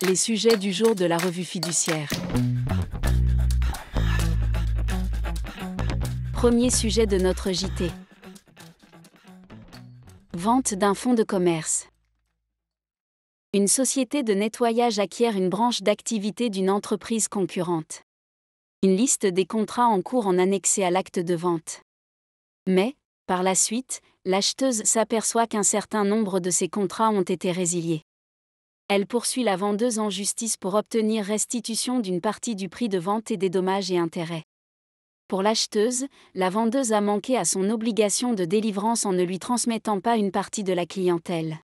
Les sujets du jour de la revue fiduciaire. Premier sujet de notre JT. Vente d'un fonds de commerce. Une société de nettoyage acquiert une branche d'activité d'une entreprise concurrente. Une liste des contrats en cours en annexée à l'acte de vente. Mais, par la suite, l'acheteuse s'aperçoit qu'un certain nombre de ces contrats ont été résiliés. Elle poursuit la vendeuse en justice pour obtenir restitution d'une partie du prix de vente et des dommages et intérêts. Pour l'acheteuse, la vendeuse a manqué à son obligation de délivrance en ne lui transmettant pas une partie de la clientèle.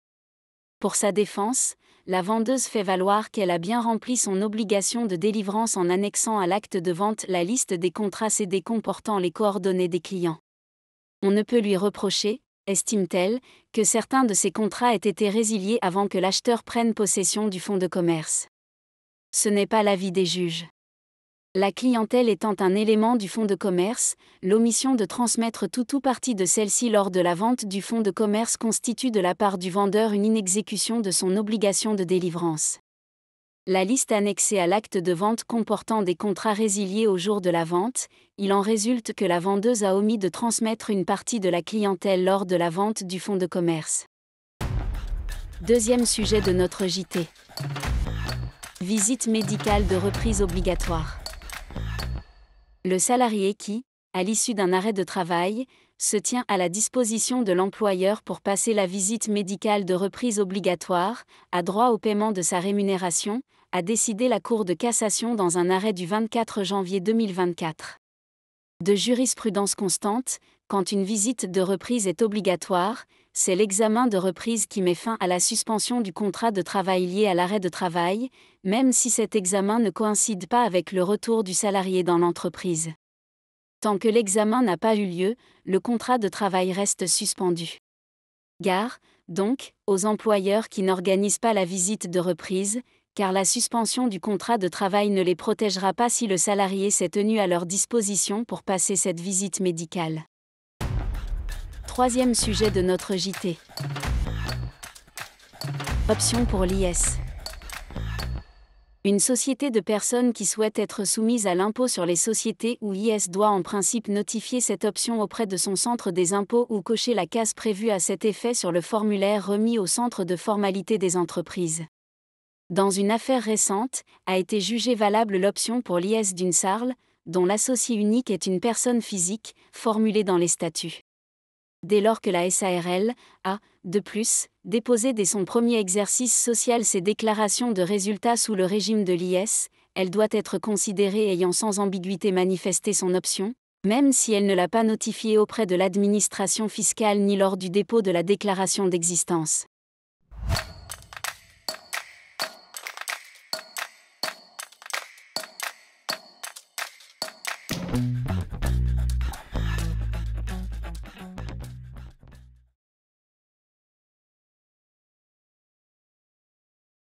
Pour sa défense, la vendeuse fait valoir qu'elle a bien rempli son obligation de délivrance en annexant à l'acte de vente la liste des contrats cédés comportant les coordonnées des clients. On ne peut lui reprocher, estime-t-elle, que certains de ces contrats aient été résiliés avant que l'acheteur prenne possession du fonds de commerce. Ce n'est pas l'avis des juges. La clientèle étant un élément du fonds de commerce, l'omission de transmettre tout ou partie de celle-ci lors de la vente du fonds de commerce constitue de la part du vendeur une inexécution de son obligation de délivrance. La liste annexée à l'acte de vente comportant des contrats résiliés au jour de la vente, il en résulte que la vendeuse a omis de transmettre une partie de la clientèle lors de la vente du fonds de commerce. Deuxième sujet de notre JT. Visite médicale de reprise obligatoire. Le salarié qui, à l'issue d'un arrêt de travail, se tient à la disposition de l'employeur pour passer la visite médicale de reprise obligatoire, a droit au paiement de sa rémunération, a décidé la Cour de cassation dans un arrêt du 24 janvier 2024. De jurisprudence constante, quand une visite de reprise est obligatoire, c'est l'examen de reprise qui met fin à la suspension du contrat de travail lié à l'arrêt de travail, même si cet examen ne coïncide pas avec le retour du salarié dans l'entreprise. Tant que l'examen n'a pas eu lieu, le contrat de travail reste suspendu. Gare, donc, aux employeurs qui n'organisent pas la visite de reprise, car la suspension du contrat de travail ne les protégera pas si le salarié s'est tenu à leur disposition pour passer cette visite médicale. Troisième sujet de notre JT. Option pour l'IS. Une société de personnes qui souhaite être soumise à l'impôt sur les sociétés ou IS doit en principe notifier cette option auprès de son centre des impôts ou cocher la case prévue à cet effet sur le formulaire remis au centre de formalité des entreprises. Dans une affaire récente, a été jugée valable l'option pour l'IS d'une SARL, dont l'associé unique est une personne physique, formulée dans les statuts. Dès lors que la SARL a, de plus, déposé dès son premier exercice social ses déclarations de résultats sous le régime de l'IS, elle doit être considérée ayant sans ambiguïté manifesté son option, même si elle ne l'a pas notifiée auprès de l'administration fiscale ni lors du dépôt de la déclaration d'existence.